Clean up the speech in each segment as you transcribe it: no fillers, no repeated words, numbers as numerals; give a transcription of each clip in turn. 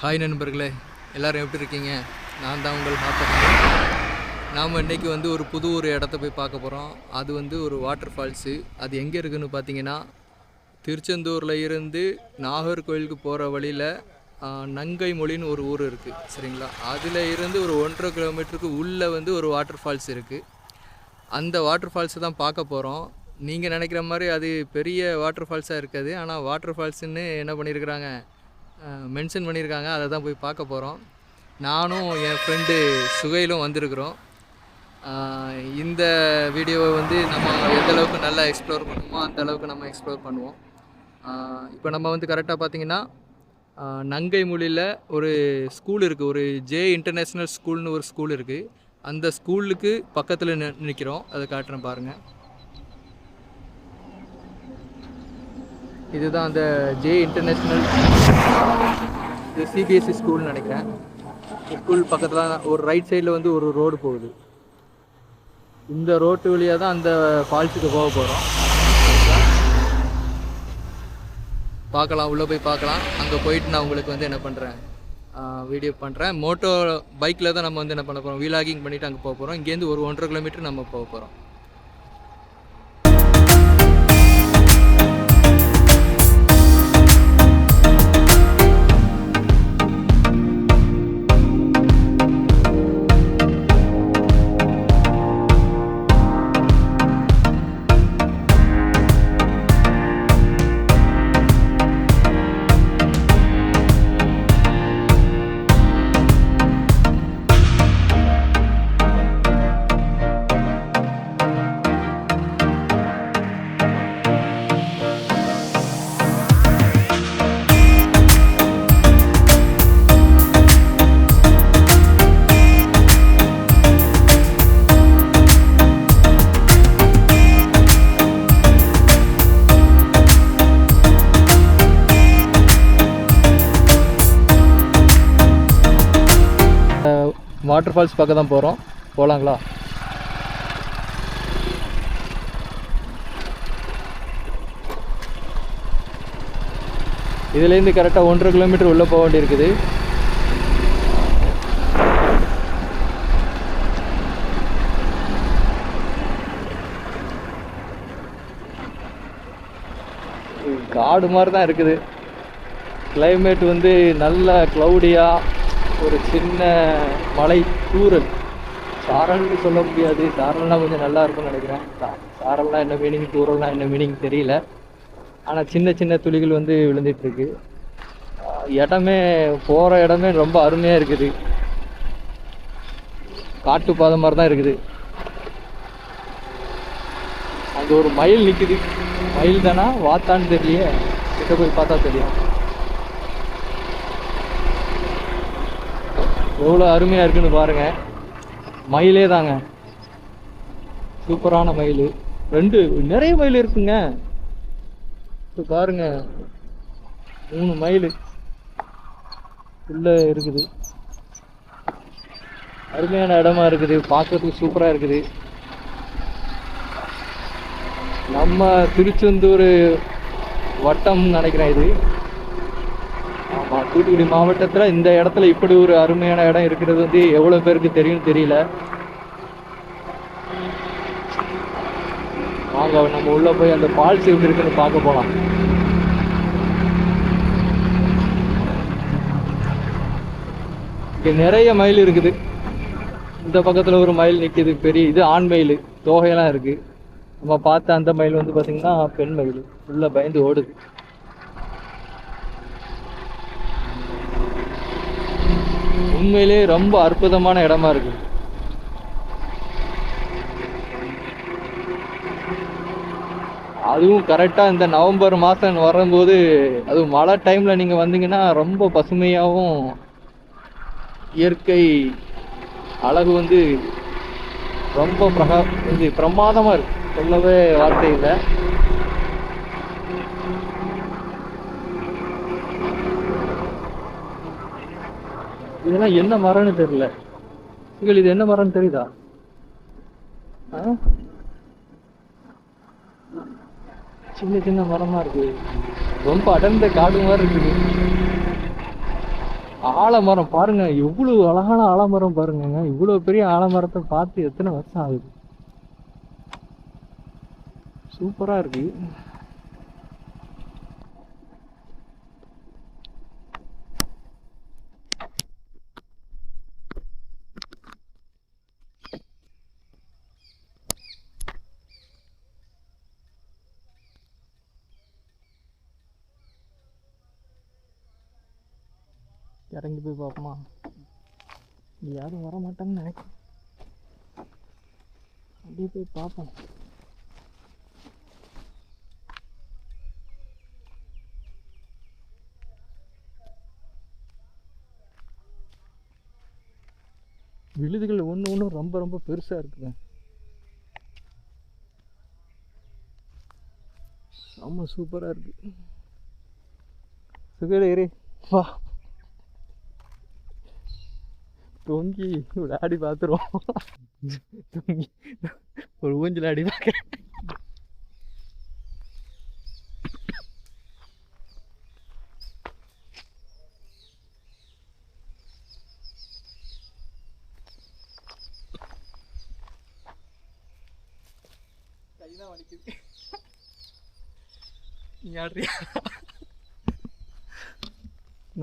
Hi நண்பர்களே, எல்லோரும் எப்படி இருக்கீங்க? நான் தான் உங்கள் ஹாப்பர். நாம் இன்றைக்கி ஒரு இடத்த போய் பார்க்க போகிறோம். அது ஒரு வாட்டர் ஃபால்ஸு. அது எங்கே இருக்குதுன்னு பார்த்தீங்கன்னா, திருச்செந்தூரில் இருந்து நாகர்கோவிலுக்கு போகிற வழியில் நங்கை மொழின்னு ஒரு ஊர் இருக்குது, சரிங்களா? அதில் இருந்து ஒரு 1.5 கிலோமீட்டருக்கு உள்ளே ஒரு வாட்டர் ஃபால்ஸ் இருக்குது. அந்த வாட்டர் ஃபால்ஸை தான் பார்க்க போகிறோம். நீங்கள் நினைக்கிற மாதிரி அது பெரிய வாட்டர் ஃபால்ஸாக இருக்காது. ஆனால் வாட்டர் ஃபால்ஸுன்னு என்ன பண்ணியிருக்கிறாங்க, மென்ஷன் பண்ணியிருக்காங்க. அதை தான் போய் பார்க்க போகிறோம். நானும் என் ஃப்ரெண்டு சுகையிலும் வந்திருக்கிறோம். இந்த வீடியோவை நம்ம எந்தளவுக்கு நல்லா எக்ஸ்ப்ளோர் பண்ணுமோ அந்தளவுக்கு நம்ம எக்ஸ்ப்ளோர் பண்ணுவோம். இப்போ நம்ம கரெக்டாக பார்த்திங்கன்னா, நங்கை மொழியில் ஒரு ஸ்கூல் இருக்குது. ஒரு ஜே இன்டர்நேஷ்னல் ஸ்கூல்னு ஒரு ஸ்கூல் இருக்குது. அந்த ஸ்கூலுக்கு பக்கத்தில் நிற்கிறோம். அதை காட்டுறேன் பாருங்கள். இதுதான் அந்த ஜே இன்டர்நேஷ்னல், இது சிபிஎஸ்சி ஸ்கூல்னு நினைக்கிறேன். ஸ்கூல் பக்கத்தில் ஒரு ரைட் சைடில் ஒரு ரோடு போகுது. இந்த ரோட்டு வழியாக தான் அந்த ஃபால்ஸுக்கு போக போகிறோம். பார்க்கலாம், உள்ளே போய் பார்க்கலாம். அங்கே போயிட்டு நான் உங்களுக்கு என்ன பண்ணுறேன், வீடியோ பண்ணுறேன். மோட்டோ பைக்கில் தான் நம்ம என்ன பண்ண போகிறோம், வீலாகிங் பண்ணிவிட்டு அங்கே போக போகிறோம். இங்கேருந்து ஒரு 1.5 கிலோமீட்டர் நம்ம போக போகிறோம். வாட்டர் ஃபால்ஸ் பார்க்க தான் போகிறோம். போகலாங்களா? இதுலேருந்து கரெக்டாக 1.5 கிலோமீட்டர் உள்ளே போக வேண்டியிருக்குது. காடு மாதிரி தான் இருக்குது. கிளைமேட் நல்ல க்ளவுடியாக, ஒரு சின்ன மலை தூரல், சாரல்னு சொல்ல முடியாது. சாரல்னால் கொஞ்சம் நல்லா இருக்கும்னு நினைக்கிறேன். சாரல்னால் என்ன மீனிங், தூரல்னால் என்ன மீனிங் தெரியல. ஆனால் சின்ன சின்ன துளிகள் விழுந்துட்டுருக்கு. இடமே, போகிற இடமே ரொம்ப அருமையாக இருக்குது. காட்டு பாதை மாதிரி தான் இருக்குது. அங்கே ஒரு மயில் நிற்குது. மயில் தானா வாத்தான்னு தெரியலையே, கிட்ட போய் பார்த்தா தெரியும். எவ்வளோ அருமையாக இருக்குன்னு பாருங்கள். மயிலே தாங்க, சூப்பரான மயில். நிறைய மயில் இருக்குங்க. இப்போ பாருங்க, 3 மயில் உள்ள இருக்குது. அருமையான இடமா இருக்குது, பார்க்கறதுக்கு சூப்பராக இருக்குது. நம்ம திருச்செந்தூர் வட்டம் நினைக்கிறேன் இது. ஆமாம், தூத்துக்குடி மாவட்டத்தில் இந்த இடத்துல இப்படி ஒரு அருமையான இடம் இருக்கிறது எவ்வளோ பேருக்கு தெரியும் தெரியல. வாங்க, நம்ம உள்ளே போய் அந்த ஃபால்ஸ் எப்படி இருக்குன்னு பார்க்க போகலாம். இங்கே நிறைய மயில் இருக்குது. இந்த பக்கத்தில் ஒரு மயில் நிற்கிது, பெரிய இது ஆண் மயில், தோகையெல்லாம் இருக்குது. நம்ம பார்த்த அந்த மயில் பார்த்திங்கன்னா பெண் மயில், உள்ளே பயந்து ஓடுது. உண்மையிலே ரொம்ப அற்புதமான இடமா இருக்கு. அதுவும் கரெக்டாக இந்த நவம்பர் மாதம் வரும்போது, அதுவும் மழை டைமில் நீங்கள் வந்தீங்கன்னா ரொம்ப பசுமையாகவும், இயற்கை அழகு ரொம்ப பிரமாதமாக இருக்கு. சொல்லவே வார்த்தை இல்லை. இதெல்லாம் என்ன மரம்னு தெரியல. இது என்ன மரம்னு தெரியுதா? சின்ன சின்ன மரமா இருக்கு, ரொம்ப அடர்ந்த காடு மாதிரி இருக்குது. ஆலமரம் பாருங்க, எவ்வளவு அழகான ஆலமரம் பாருங்க. இவ்வளவு பெரிய ஆலமரத்தை பார்த்து எத்தனை வருஷம் ஆகுது. சூப்பரா இருக்கு. இறங்கி போய் பார்ப்போமா? யாரும் வர மாட்டாங்கன்னு நினைக்கிறேன். அப்படியே போய் பார்ப்போம். விழுதுகள் ஒன்று ஒன்றும் ரொம்ப ரொம்ப பெருசாக இருக்குங்க. செம்ம சூப்பராக இருக்கு. சுகையில ஏறி வா, தொங்கி விளையாடி பார்த்துருவோம். தொங்கி ஒரு ஊஞ்சல் ஆடி பார்க்க. கைதான் வலிக்குது. நீ ஆடுறியா?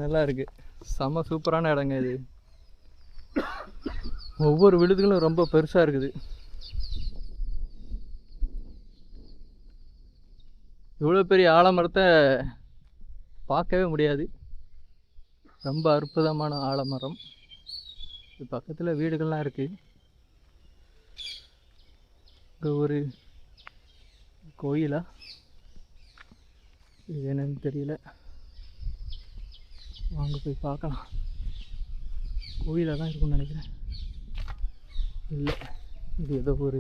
நல்லா இருக்கு. செம்ம சூப்பரான இடங்க இது. ஒவ்வொரு விழுதுகளும் ரொம்ப பெருசாக இருக்குது. இவ்வளோ பெரிய ஆலமரத்தை பார்க்கவே முடியாது. ரொம்ப அற்புதமான ஆலமரம். இது பக்கத்தில் வீடுகள்லாம் இருக்குது. இங்கே ஒரு கோயிலா இது என்னன்னு தெரியல. வாங்க போய் பார்க்கலாம். கோயிலாக தான் இருக்கும்னு நினைக்கிறேன். இல்லை, இது ஏதோ ஒரு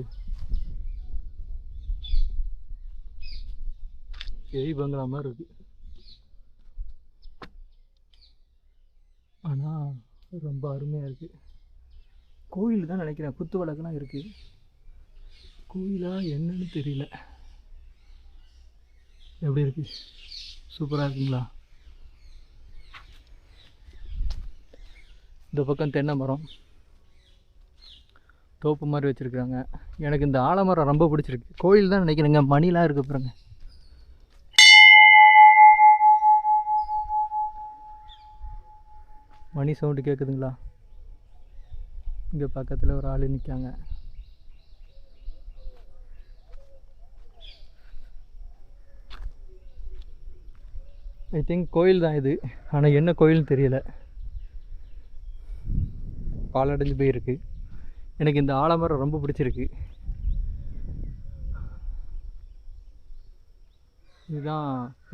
பேய் பங்களா மாதிரி இருக்கு. ஆனால் ரொம்ப அருமையாக இருக்கு. கோயில் தான் நினைக்கிறேன். குத்து விளக்குலாம் இருக்கு. கோயிலா என்னன்னு தெரியல. எப்படி இருக்கு? சூப்பராக இருக்குங்களா? இந்த பக்கம் தென்னை மரம் தோப்பு மாதிரி வச்சுருக்குறாங்க. எனக்கு இந்த ஆலமரம் ரொம்ப பிடிச்சிருக்கு. கோயில் தான் நினைக்கிறேங்க. மணிலாம் இருக்கு பாருங்க. மணி சவுண்டு கேட்குதுங்களா? இங்கே பக்கத்தில் ஒரு ஆள் நிற்காங்க. ஐ திங்க் கோயில் தான் இது. ஆனால் என்ன கோயில்னு தெரியல. பாலடைஞ்சு போயிருக்கு. எனக்கு இந்த ஆலமரம் ரொம்ப பிடிச்சிருக்கு. இதுதான்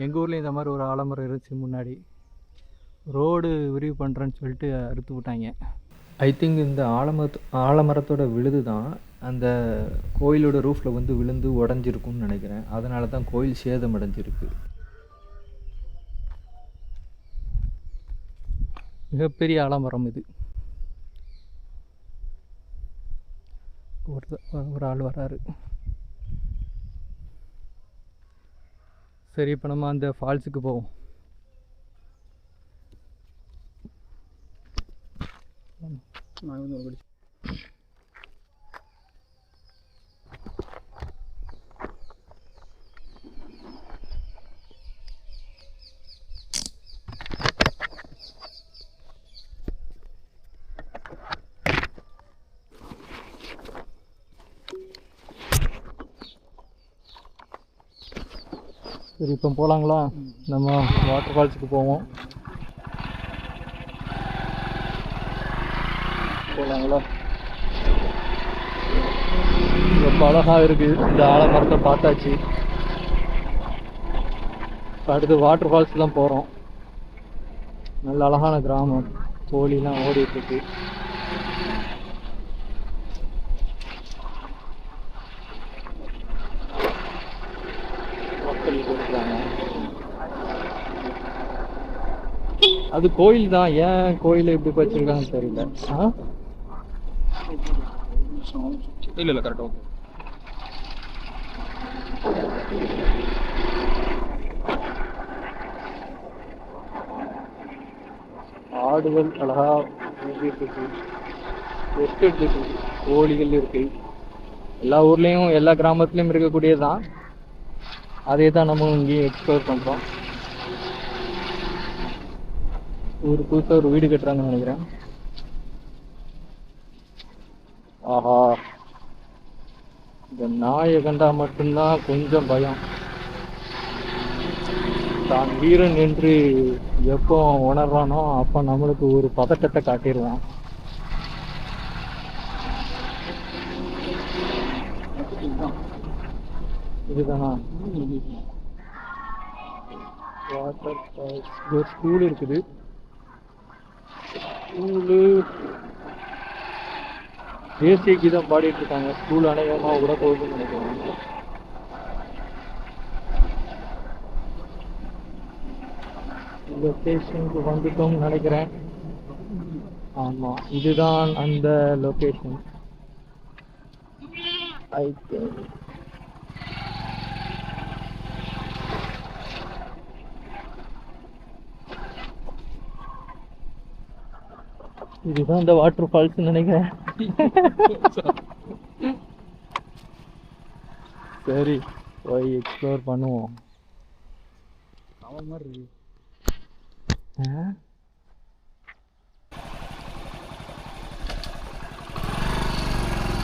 எங்கள் ஊர்லேயும் இந்த மாதிரி ஒரு ஆலமரம் இருந்துச்சு முன்னாடி. ரோடு விரிவு பண்ணுறேன்னு சொல்லிட்டு அறுத்து விட்டாங்க. ஐ திங்க் இந்த ஆலமரத்தோட விழுது தான் அந்த கோயிலோட ரூஃபில் வந்து விழுந்து உடஞ்சிருக்குன்னு நினைக்கிறேன். அதனால தான் கோயில் சேதம் அடைஞ்சிருக்கு. மிகப்பெரிய ஆலமரம் இது. ஒரு ஆள் வராரு. சரி, இப்போ நம்ம அந்த ஃபால்ஸுக்கு போவோம். சரி, இப்போ போகலாங்களா? நம்ம வாட்டர் ஃபால்ஸுக்கு போவோம். போகலாங்களா? ரொம்ப அழகாக இருக்குது. இந்த ஆலமரத்தை பார்த்தாச்சு. அடுத்து வாட்டர் ஃபால்ஸ் தான் போகிறோம். நல்ல அழகான கிராமம். கோழிலாம் ஓடிட்டுருக்கு. அது கோயில் தான். ஏன் கோயில் எப்படி வச்சிருக்காங்கன்னு தெரியல. இல்லை கரெக்டாக ஓகே. ஆடுகள் அழகா மேய்ஞ்சிட்டு இருக்கு. எஸ்டேட் இருக்கு, கோழிகள் இருக்கு. எல்லா ஊர்லேயும் எல்லா கிராமத்துலேயும் இருக்கக்கூடியதுதான். அதே தான் நம்ம இங்கேயும் எக்ஸ்ப்ளோர் பண்ணுறோம். ஒரு புதுசாக ஒரு வீடு கட்டுறாங்கன்னு நினைக்கிறேன். ஆஹா, இந்த நாயை கண்டா மட்டும்தான் கொஞ்சம் பயம். தான் வீரன் என்று எப்போ உணர்றானோ அப்போ நம்மளுக்கு ஒரு பதட்டத்தை காட்டிடுவான். இதுதானா வாட்டர் ஃபால்ஸ்? ஒரு ஸ்கூல் இருக்குது. ஸ்கூலு தேசிய கீதம் பாடிட்டு இருக்காங்க. ஸ்கூல் அநேகமா விட போகுதுன்னு நினைக்கிறேன். லொக்கேஷனுக்கு வந்துட்டோம்னு நினைக்கிறேன். ஆமா, இதுதான் அந்த லொக்கேஷன். ஐ திங்க் இதுதான் இந்த வாட்டர் ஃபால்ஸ் நினைக்கிறேன். சரி, போய் எக்ஸ்ப்ளோர் பண்ணுவோம்.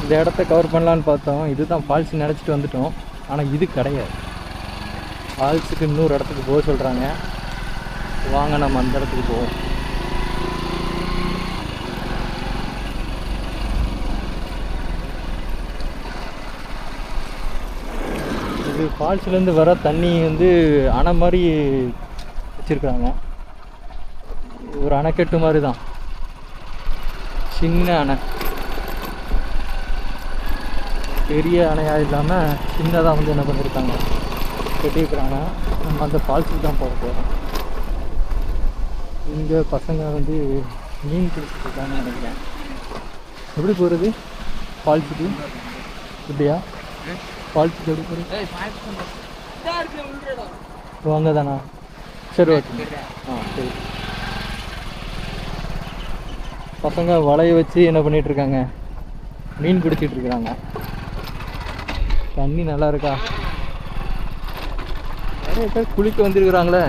இந்த இடத்த கவர் பண்ணலான்னு பார்த்தோம். இதுதான் ஃபால்ஸ் நினச்சிட்டு வந்துட்டோம். ஆனால் இது கிடையாது. ஃபால்ஸுக்கு இன்னொரு இடத்துக்கு போக சொல்கிறாங்க. வாங்க நம்ம அந்த இடத்துக்கு போவோம். இது ஃபால்ஸ்லேருந்து வர தண்ணி வந்து அணை மாதிரி வச்சுருக்காங்க. ஒரு அணைக்கட்டு மாதிரி தான், சின்ன அணை. பெரிய அணையாக இல்லாமல் சின்னதாக வந்து என்ன பண்ணியிருக்காங்க, கட்டியிருக்கிறாங்க. நம்ம அந்த ஃபால்ஸுக்கு தான் போக போகிறோம். இங்கே பசங்க வந்து மீன் பிடிச்சிட்டு இருக்காங்கன்னு நினைக்கிறேன். எப்படி போகிறது ஃபால்ஸுக்கு? இப்படியா ஃபால்ஸுக்கு எப்படி போகிறது? வாங்க தானா? சரி, ஓகே. சரி. பசங்க வலையை வச்சு என்ன பண்ணிட்டு இருக்காங்க, மீன் பிடிச்சிட்டு இருக்கிறாங்க. தண்ணி நல்லா இருக்கா? நிறைய பேர் குளிக்க வந்துருக்குறாங்களே.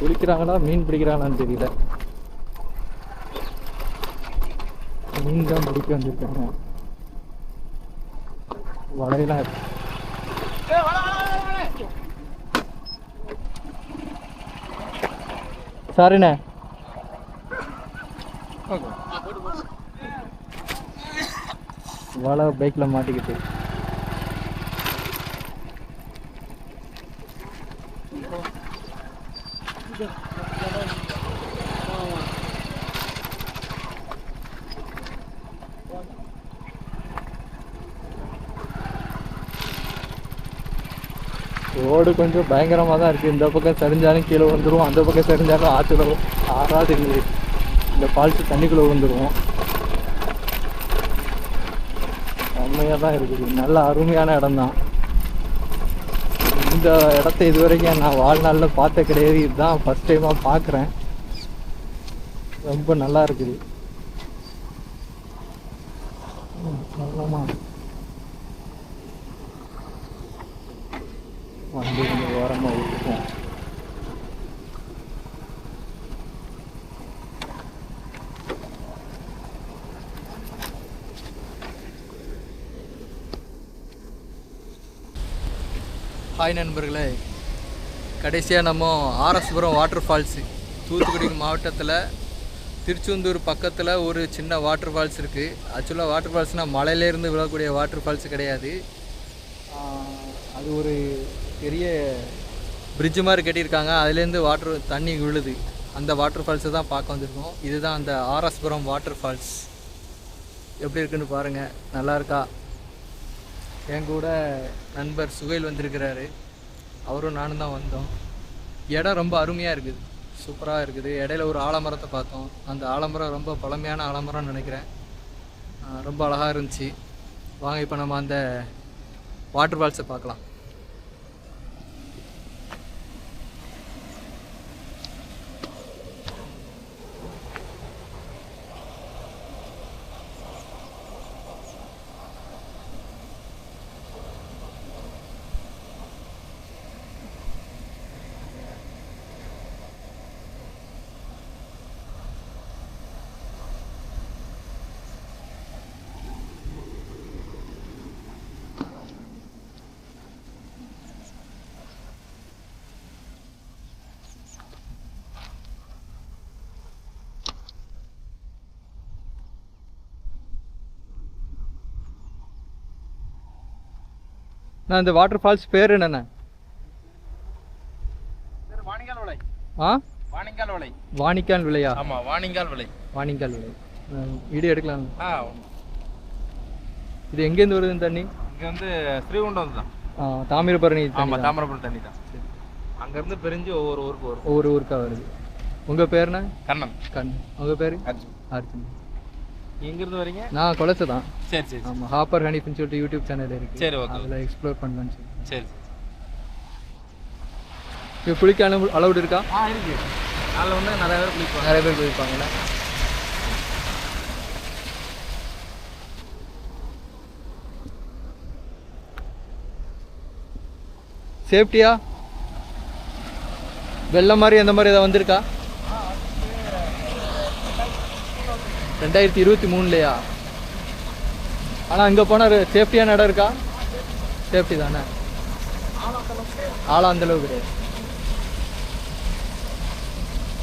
குளிக்கிறாங்களா மீன் பிடிக்கிறாங்களான்னு தெரியல. மீன் தான் பிடிக்க வந்துருக்காங்க. வலையெல்லாம் இருக்கு. சாரிண்ணே, வலை பைக்கில் மாட்டிக்கிட்டு. ரோடு கொஞ்சம் பயங்கரமாக தான் இருக்குது. இந்த பக்கம் சரிஞ்சாலும் கீழே வந்துடும், அந்த பக்கம் சரிஞ்சாலும் ஆற்றுல ஆறாது. இந்த ஃபால்ஸு தண்ணிக்குள்ளே வந்துடுவோம். செம்மையாக தான் இருக்குது. நல்ல அருமையான இடம் தான். இந்த இடத்த இது வரைக்கும் நான் வாழ்நாளில் பார்த்த கிடையாது. இதுதான் ஃபஸ்ட் டைமாக பார்க்குறேன். ரொம்ப நல்லா இருக்குது. சொல்லலாமா? வந்து கொஞ்சம் ஓரமாக விட்டுப்போம். ஹாய் நண்பர்களே, கடைசியாக நம்ம ஆர்எஸ்புரம் வாட்டர் ஃபால்ஸு, தூத்துக்குடி மாவட்டத்தில் திருச்செந்தூர் பக்கத்தில் ஒரு சின்ன வாட்டர் ஃபால்ஸ் இருக்குது. ஆக்சுவலாக வாட்டர் ஃபால்ஸ்னால் மலையிலேருந்து விழக்கூடிய வாட்டர் ஃபால்ஸ் கிடையாது. அது ஒரு பெரிய பிரிட்ஜு மாதிரி கட்டியிருக்காங்க. அதுலேருந்து தண்ணி விழுது. அந்த வாட்டர் ஃபால்ஸை தான் பார்க்க வந்திருக்கோம். இதுதான் அந்த ஆர்எஸ்புரம் வாட்டர் ஃபால்ஸ். எப்படி இருக்குன்னு பாருங்கள், நல்லா இருக்கா? என் கூட நண்பர் சுகைல் வந்திருக்கிறாரு. அவரும் நானும் தான் வந்தோம். இடம் ரொம்ப அருமையாக இருக்குது, சூப்பராக இருக்குது. இடையில ஒரு ஆலமரத்தை பார்த்தோம். அந்த ஆலமரம் ரொம்ப பழமையான ஆலமரம்னு நினைக்கிறேன். ரொம்ப அழகாக இருந்துச்சு. வாங்க இப்போ நம்ம அந்த வாட்டர் ஃபால்ஸை பார்க்கலாம். நான் இந்த வாட்டர் ஃபால்ஸ் பேர் என்னண்ணே? வாணிங்கால் விளை. வாணிங்கால் விளை. வாணிக்கால் விளையா? ஆமா, வாணிங்கால் விளை. வாணிங்கால் விளை. வீடியோ எடுக்கலாம். இது எங்கேருந்து வருது இந்த தண்ணி? இங்க வந்து ஸ்ரீகுண்டம் தான். தாமிரபரணி. ஆமா, தாமிரபரணி தண்ணி தான். அங்க இருந்து பிரிஞ்சு ஒவ்வொரு ஊருக்கு வரும். ஒவ்வொரு ஊருக்கா வருது. உங்க பேருண்ணா? கண்ணன். கண்ணன். உங்க பேரு? அர்ஜுன். அர்ஜுன். எங்க இருந்து வரீங்க? நான் கொலசை தான். சரி சரி. ஆமா, ஹாப்பர் ஹனிஃப்னு சொல்லிட்டு யூடியூப் சேனல் இருக்கு. சரி, ஓகே. அதில் எக்ஸ்ப்ளோர் பண்ணலாம்னு சொல்லி. சரி. இப்போ குளிக்க அலவுட் இருக்கா? இருக்கு. அதில் வந்து நிறைய பேர் குளிப்பாங்க. நிறைய பேர் குளிப்பாங்கல்ல. சேஃப்டியா? வெள்ளம் மாதிரி அந்த மாதிரி ஏதாவது வந்திருக்கா? 2023 ஆனால் அங்கே போனால் சேஃப்டியான இடம் இருக்கா? சேஃப்டி தானே? ஆழம் அந்தளவு கிடையாது.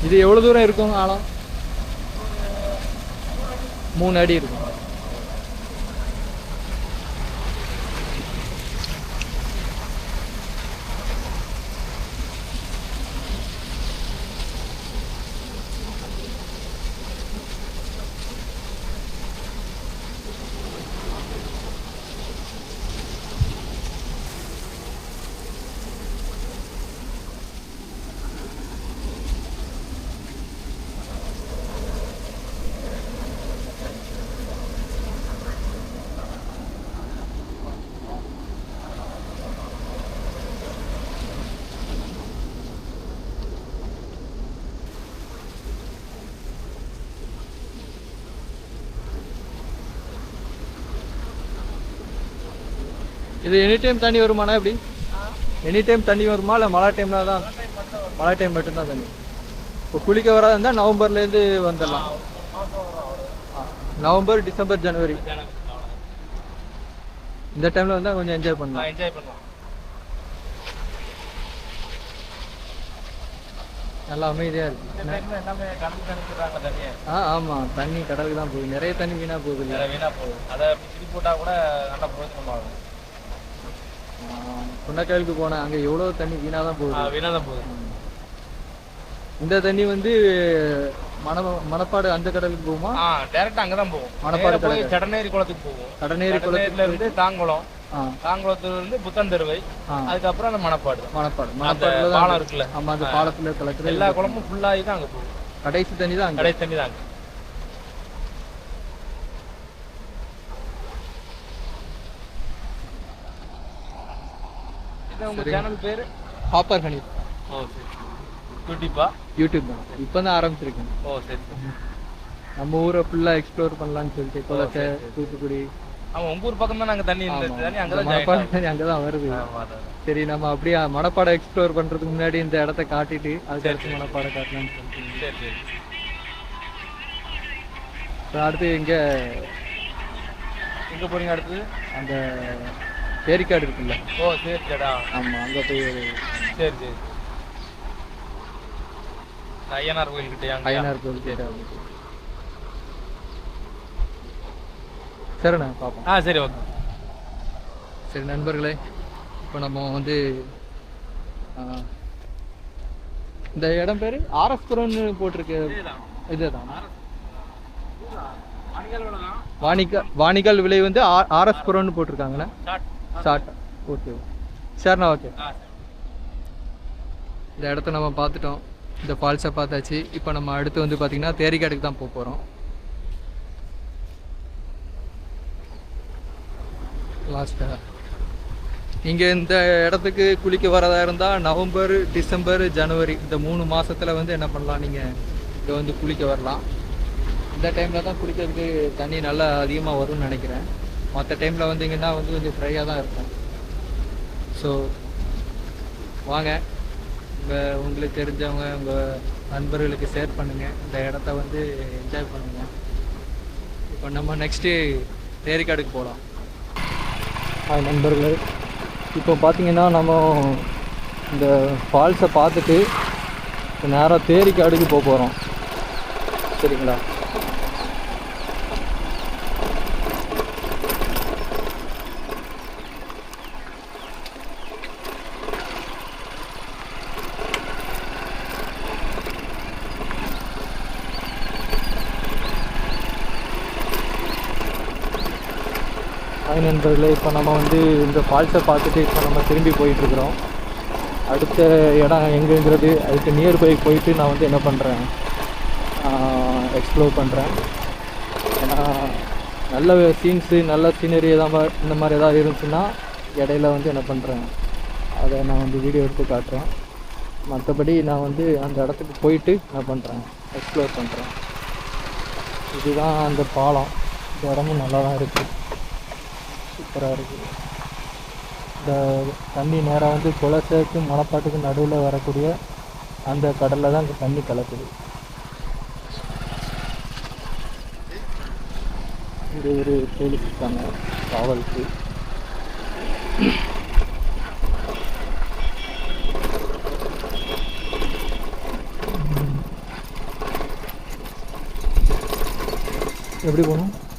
இது எவ்வளோ தூரம் இருக்கும் ஆழம்? 3 அடி இருக்கும். இது எனி டைம் தண்ணி வருமாண்ணா? எப்படி எனி டைம் தண்ணி வருமா இல்லை மழை டைம்னா தான்? மழை டைம் மட்டும்தான் தண்ணி. இப்போ குளிக்க வரதா இருந்தால் நவம்பர்லேருந்து வந்துடலாம். நவம்பர், டிசம்பர், ஜனவரி இந்த டைமில் வந்தால் கொஞ்சம் என்ஜாய் பண்ணலாம். நல்லா அமைதியாக இருக்கு. ஆமாம், தண்ணி கடலுக்கு தான் போகுது. நிறைய தண்ணி வீணாக போகுது. அதை பிடிச்சி போட்டால் கூட நல்லா பிரயோஜனமாகும். குன்னக்காயலுக்கு போனேன், அங்கே எவ்வளோ தண்ணி வீணாக தான் போகுது. இந்த தண்ணி வந்து மணப்பாடு அந்த கடலுக்கு போகுமா? டைரக்டா அங்கே தான் போகும். மணப்பாடு போய் கடனேரி குளத்துக்கு போகும். கடனேரி குளத்துல இருந்து தாங்குளம், தாங்குளத்துல இருந்து புத்தன் தெருவை, அதுக்கப்புறம் அந்த மணப்பாடு பாலம் இருக்குல்ல. ஆமா, அந்த பாலத்துல கலக்குற எல்லா குளமும் ஃபுல்லாகி தான் அங்கே போகும். கடைசி தண்ணி தான். கடைசி தண்ணி தான். உங்க சேனல் பேரு? ஹாப்பர் ஹனிஃப். ஓ சரி. யூடியூப் தான். இப்போ தான் ஆரம்பிச்சிருக்கேன். ஓ சரி. நம்ம ஊரை ஃபுல்லாக எக்ஸ்ப்ளோர் பண்ணலான்னு சொல்லிட்டு கொலசை, தூத்துக்குடி. ஆமாம், உங்கள் ஊர் பக்கம் தான் நாங்கள் தண்ணி தண்ணி அங்கே தான் மணப்பாடு தண்ணி அங்கே தான் வருது. சரி, நம்ம அப்படியே மணப்பாடை எக்ஸ்ப்ளோர் பண்ணுறதுக்கு முன்னாடி இந்த இடத்த காட்டிட்டு அதுக்கடுத்து மணப்பாடை காட்டலான்னு சொல்லிட்டு. சரி சரி. அடுத்து எங்கே போகிறீங்க? அடுத்தது அந்த ஏரிக்காடு இருக்குல்ல. ஓ சரி சரிடா. ஆமாம், அங்கே போய். சரி சரி. ஐயனார் கோயில் கிட்டே. ஐயனார் கோயில் கிட்ட. சரிண்ணா, பார்ப்போம். சரி ஓகே. சரி நண்பர்களே, இப்போ நம்ம வந்து இந்த இடம் பேர் ஆர்எஸ்புரம்னு போட்டிருக்கு. இதுதான் வாணிகால் விலை வந்து ஆர்எஸ்புரம்னு போட்டிருக்காங்கண்ணா. ஷார்ட். ஓகே சரிண்ணா, ஓகே. இந்த இடத்த நம்ம பார்த்துட்டோம், இந்த ஃபால்ஸை பார்த்தாச்சு. இப்போ நம்ம அடுத்து வந்து பார்த்திங்கன்னா தேரிக்காடுக்கு தான் போக போகிறோம். லாஸ்ட்டாக நீங்கள் இந்த இடத்துக்கு குளிக்க வரதா இருந்தால் நவம்பர், டிசம்பர், ஜனவரி இந்த 3 மாதத்தில் வந்து என்ன பண்ணலாம், நீங்கள் இங்கே வந்து குளிக்க வரலாம். இந்த டைமில் தான் குளிக்கிறதுக்கு தண்ணி நல்லா அதிகமாக வரும்னு நினைக்கிறேன். மற்ற டைமில் வந்தீங்கன்னா வந்து கொஞ்சம் ஃப்ரையாக தான் இருக்கும். ஸோ வாங்க, உங்களுக்கு தெரிஞ்சவங்க உங்கள் நண்பர்களுக்கு ஷேர் பண்ணுங்கள், இந்த இடத்த வந்து என்ஜாய் பண்ணுங்கள். இப்போ நம்ம நெக்ஸ்ட்டு தேரிக்காடுக்கு போகலாம். ஹாய் நண்பர்களே, இப்போ பார்த்தீங்கன்னா நம்ம இந்த ஃபால்ஸை பார்த்துட்டு நேராக தேரிக்காடுக்கு போக போகிறோம். சரிங்களா? ஹாய் நண்பர்களே, இப்போ நம்ம வந்து இந்த ஃபால்ஸை பார்த்துட்டு இப்போ நம்ம திரும்பி போயிட்டுருக்குறோம். அடுத்த இடம் எங்கேங்கிறது அதுக்கு நியர்பை போயிட்டு நான் வந்து என்ன பண்ணுறேன், எக்ஸ்ப்ளோர் பண்ணுறேன். ஏன்னா நல்ல சீன்ஸு, நல்ல சீனரி இந்த மாதிரி எதாவது இருந்துச்சுன்னா இடையில வந்து என்ன பண்ணுறேன், அதை நான் வந்து வீடியோ எடுத்து காட்டுறேன். மற்றபடி நான் வந்து அந்த இடத்துக்கு போயிட்டு என்ன பண்ணுறேன், எக்ஸ்ப்ளோர் பண்ணுறேன். இதுதான் அந்த பாலம். இந்த இடமும் நல்லா தான் இருக்குது, சூப்பராக இருக்குது. இந்த தண்ணி நேராக வந்து குளச்சேக்கு மணப்பாட்டுக்கு நடுவில் வரக்கூடிய அந்த கடலில் தான் இந்த தண்ணி கலக்குது. இது ஒரு போலீஸுக்கான காவலுக்கு. எப்படி போகணும்?